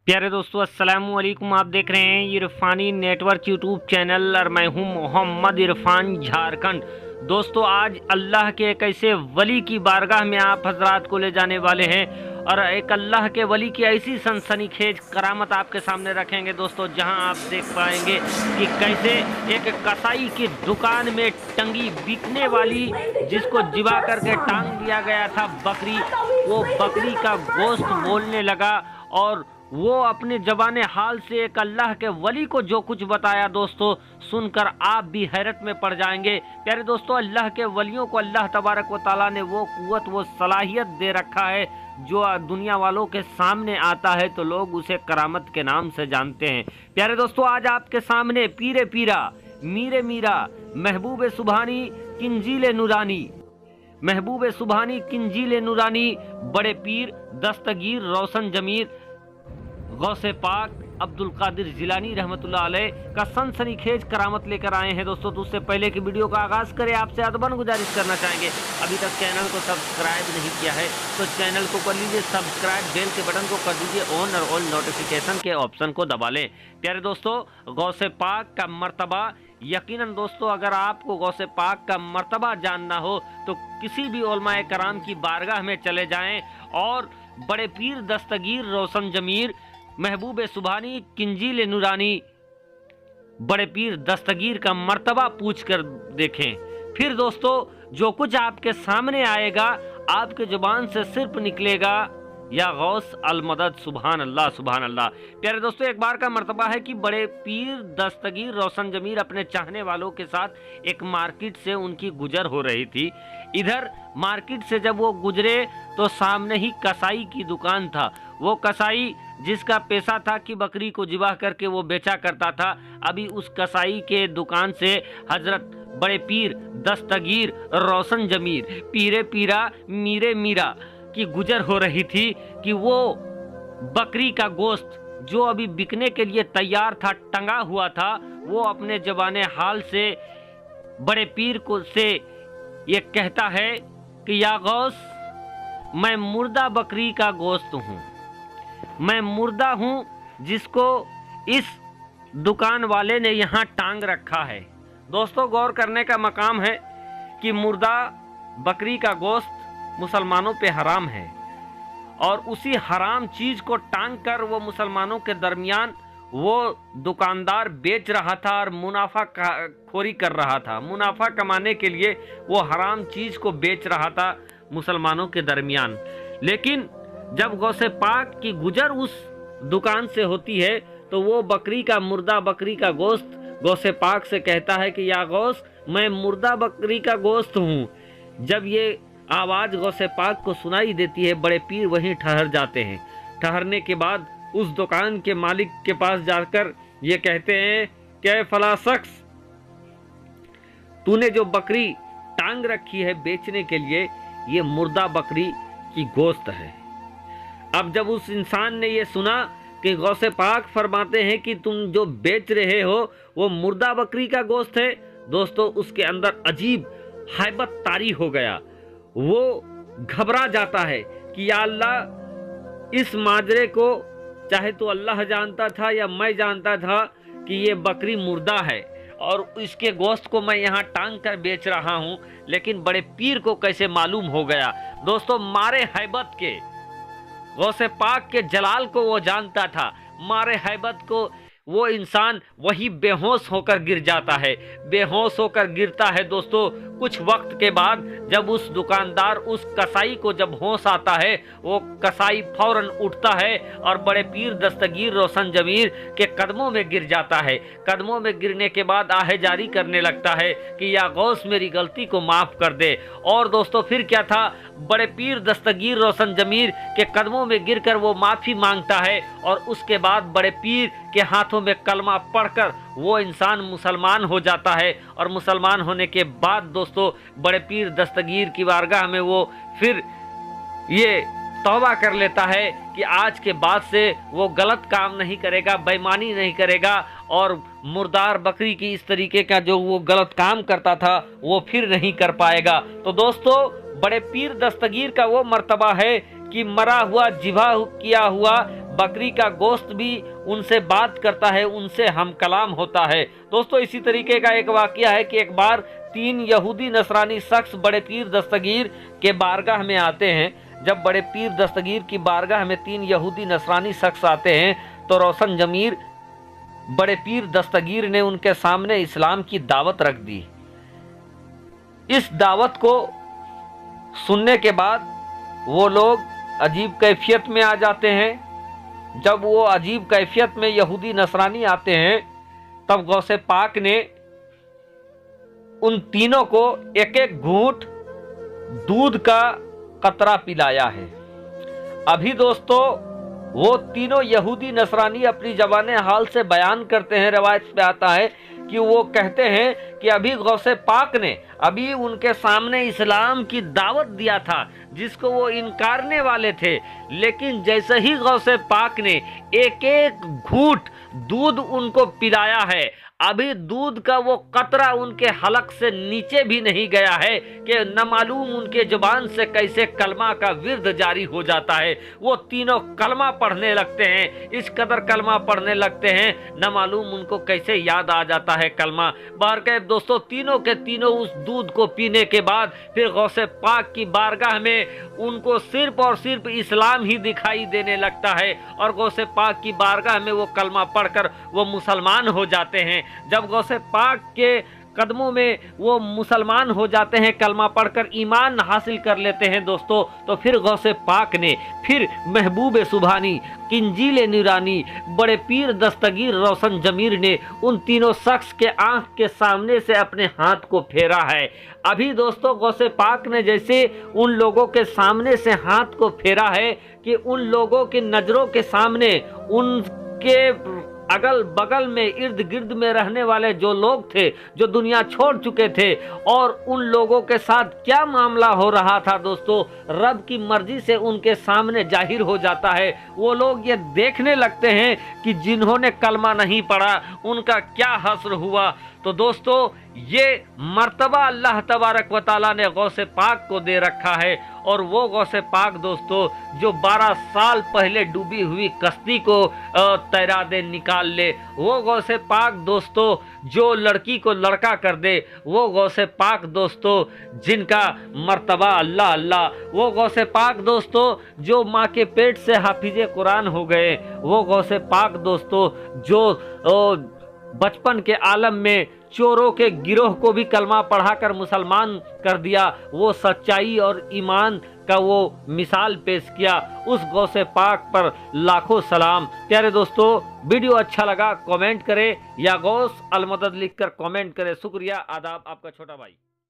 प्यारे दोस्तों, अस्सलाम वालेकुम। आप देख रहे हैं इरफानी नेटवर्क यूट्यूब चैनल और मैं हूं मोहम्मद इरफान, झारखंड। दोस्तों, आज अल्लाह के एक ऐसे वली की बारगाह में आप हजरात को ले जाने वाले हैं और एक अल्लाह के वली की ऐसी सनसनीखेज करामत आपके सामने रखेंगे दोस्तों, जहां आप देख पाएंगे कि कैसे एक कसाई की दुकान में टंगी बिकने वाली, जिसको जिबा करके टांग दिया गया था बकरी, वो बकरी का गोश्त बोलने लगा और वो अपने जबाने हाल से एक अल्लाह के वली को जो कुछ बताया दोस्तों, सुनकर आप भी हैरत में पड़ जाएंगे। प्यारे दोस्तों, अल्लाह के वलियों को अल्लाह तबारक व तआला ने वो कुव्वत, वो सलाहियत दे रखा है जो दुनिया वालों के सामने आता है तो लोग उसे करामत के नाम से जानते हैं। प्यारे दोस्तों, आज आपके सामने पीरे पीरा, मीरे मीरा, महबूब सुबहानी, किंजीले नूरानी, महबूब सुबहानी, किंजीले नूरानी, बड़े पीर दस्तगीर रोशन जमीर गौसे पाक अब्दुल कादिर जिलानी रहमतुल्लाह अलैह का सनसनीखेज करामत लेकर आए हैं दोस्तों। तो उससे पहले कि वीडियो का आगाज करें, आपसे अदबन गुजारिश करना चाहेंगे, अभी तक चैनल को सब्सक्राइब नहीं किया है तो चैनल को कर लीजिए सब्सक्राइब, बेल के बटन को कर दीजिए ऑन और ऑल नोटिफिकेशन के ऑप्शन को दबा लें। प्यारे दोस्तों, गौसे पाक का मर्तबा, यकीनन दोस्तों अगर आपको गौसे पाक का मर्तबा जानना हो तो किसी भी उलमाए कराम की बारगाह में चले जाएं और बड़े पीर दस्तगीर रोशन जमीर, महबूब सुबहानी, किंजील नूरानी, बड़े पीर दस्तगीर का मर्तबा पूछ कर देखें। फिर दोस्तों जो कुछ आपके सामने आएगा, आपके जुबान से सिर्फ निकलेगा या गौस अल मदद, सुभान अल्लाह सुभान अल्लाह। प्यारे दोस्तों, एक बार का मर्तबा है कि बड़े पीर दस्तगीर रोशन जमीर अपने चाहने वालों के साथ एक मार्केट से उनकी गुजर हो रही थी। इधर मार्केट से जब वो गुजरे तो सामने ही कसाई की दुकान था। वो कसाई जिसका पेशा था कि बकरी को जिबाह करके वो बेचा करता था, अभी उस कसाई के दुकान से हजरत बड़े पीर दस्तगीर रोशन जमीर, पीरे पीरा, मीरे मीरा की गुजर हो रही थी कि वो बकरी का गोश्त जो अभी बिकने के लिए तैयार था, टंगा हुआ था, वो अपने जबाने हाल से बड़े पीर को से ये कहता है कि या गौस, मैं मुर्दा बकरी का गोश्त हूँ, मैं मुर्दा हूँ जिसको इस दुकान वाले ने यहाँ टांग रखा है। दोस्तों, गौर करने का मकाम है कि मुर्दा बकरी का गोश्त मुसलमानों पे हराम है और उसी हराम चीज को टांग कर वो मुसलमानों के दरमियान वो दुकानदार बेच रहा था और मुनाफा खोरी कर रहा था। मुनाफा कमाने के लिए वो हराम चीज को बेच रहा था मुसलमानों के दरमियान। लेकिन जब गौसे पाक की गुजर उस दुकान से होती है तो वो बकरी का, मुर्दा बकरी का गोश्त गौसे पाक से कहता है कि या गौस, मैं मुर्दा बकरी का गोश्त हूँ। जब ये आवाज गौसे पाक को सुनाई देती है, बड़े पीर वहीं ठहर जाते हैं। ठहरने के बाद उस दुकान के मालिक के पास जाकर ये कहते हैं कि फला शख्स, तूने जो बकरी टांग रखी है बेचने के लिए, ये मुर्दा बकरी की गोश्त है। अब जब उस इंसान ने ये सुना कि गौसे पाक फरमाते हैं कि तुम जो बेच रहे हो वो मुर्दा बकरी का गोश्त है, दोस्तों उसके अंदर अजीब हैबत तारी हो गया। वो घबरा जाता है कि या अल्लाह, इस माजरे को चाहे तो अल्लाह जानता था या मैं जानता था कि ये बकरी मुर्दा है और इसके गोश्त को मैं यहाँ टांग कर बेच रहा हूँ, लेकिन बड़े पीर को कैसे मालूम हो गया। दोस्तों, मारे हैबत के, गौसे पाक के जलाल को वो जानता था, मारे हैबत को वो इंसान वही बेहोश होकर गिर जाता है। बेहोश होकर गिरता है दोस्तों। कुछ वक्त के बाद जब उस दुकानदार, उस कसाई को जब होश आता है, वो कसाई फौरन उठता है और बड़े पीर दस्तगीर रोशन जमीर के कदमों में गिर जाता है। कदमों में गिरने के बाद आहे जारी करने लगता है कि या गौस, मेरी गलती को माफ कर दे। और दोस्तों फिर क्या था, बड़े पीर दस्तगीर रोशन जमीर के कदमों में गिरकर वो माफी मांगता है और उसके बाद बड़े पीर के हाथों में कलमा पढ़कर वो इंसान मुसलमान हो जाता है। और मुसलमान होने के बाद दोस्तों बड़े पीर दस्तगीर की बारगाह में वो फिर ये तौबा कर लेता है कि आज के बाद से वो गलत काम नहीं करेगा, बेईमानी नहीं करेगा और मुर्दार बकरी की इस तरीके का जो वो गलत काम करता था वो फिर नहीं कर पाएगा। तो दोस्तों, बड़े पीर दस्तगीर का वो मर्तबा है कि मरा हुआ, जिबा किया हुआ बकरी का गोश्त भी उनसे बात करता है, उनसे हम कलाम होता है। दोस्तों इसी तरीके का एक वाकया है कि एक बार 3 यहूदी नसरानी शख्स बड़े पीर दस्तगीर के बारगाह में आते हैं। जब बड़े पीर दस्तगीर की बारगाह में 3 यहूदी नसरानी शख्स आते हैं तो रोशन जमीर बड़े पीर दस्तगीर ने उनके सामने इस्लाम की दावत रख दी। इस दावत को सुनने के बाद वो लोग अजीब कैफियत में आ जाते हैं। जब वो अजीब कैफियत में यहूदी नसरानी आते हैं तब गौसे पाक ने उन तीनों को एक एक घूंट दूध का कतरा पिलाया है। अभी दोस्तों वो तीनों यहूदी नसरानी अपनी ज़बान हाल से बयान करते हैं, रवायत पे आता है कि वो कहते हैं कि अभी गौसे पाक ने अभी उनके सामने इस्लाम की दावत दिया था जिसको वो इनकारने वाले थे, लेकिन जैसे ही गौसे पाक ने एक एक घूंट दूध उनको पिलाया है, अभी दूध का वो कतरा उनके हलक से नीचे भी नहीं गया है कि न मालूम उनके जुबान से कैसे कलमा का विर्द जारी हो जाता है। वो तीनों कलमा पढ़ने लगते हैं, इस कदर कलमा पढ़ने लगते हैं न मालूम उनको कैसे याद आ जाता है कलमा। बहरकैफ दोस्तों तीनों के तीनों उस दूध को पीने के बाद फिर गौसे पाक की बारगाह में उनको सिर्फ और सिर्फ इस्लाम ही दिखाई देने लगता है और गौसे पाक की बारगाह में वो कलमा पढ़कर वो मुसलमान हो जाते हैं। जब गौसे पाक के कदमों में वो मुसलमान हो जाते हैं, कलमा पढ़कर ईमान हासिल कर लेते हैं दोस्तों, तो फिर गौसे पाक ने फिर महबूब सुबहानी, किंजील नूरानी, बड़े पीर दस्तगीर रोशन जमीर ने उन तीनों शख्स के आंख के सामने से अपने हाथ को फेरा है। अभी दोस्तों गौसे पाक ने जैसे उन लोगों के सामने से हाथ को फेरा है कि उन लोगों की नज़रों के सामने उनके अगल बगल में इर्द गिर्द में रहने वाले जो लोग थे जो दुनिया छोड़ चुके थे और उन लोगों के साथ क्या मामला हो रहा था दोस्तों, रब की मर्जी से उनके सामने जाहिर हो जाता है। वो लोग ये देखने लगते हैं कि जिन्होंने कलमा नहीं पढ़ा उनका क्या हस्र हुआ। तो दोस्तों ये मर्तबा अल्लाह तबारक व तआला ने गौसे पाक को दे रखा है और वो गौसे पाक दोस्तों जो 12 साल पहले डूबी हुई कश्ती को तैरा दे निकाल ले, वो गौसे पाक दोस्तों जो लड़की को लड़का कर दे, वो गौसे पाक दोस्तों जिनका मर्तबा अल्लाह अल्लाह, वो गौसे पाक दोस्तों जो माँ के पेट से हाफिज़े कुरान हो गए, वो गौसे पाक दोस्तों जो बचपन के आलम में चोरों के गिरोह को भी कलमा पढ़ाकर मुसलमान कर दिया, वो सच्चाई और ईमान का वो मिसाल पेश किया, उस गौसे पाक पर लाखों सलाम। प्यारे दोस्तों वीडियो अच्छा लगा कमेंट करें या गौस अलमदद लिखकर कमेंट करें। शुक्रिया, आदाब, आपका छोटा भाई।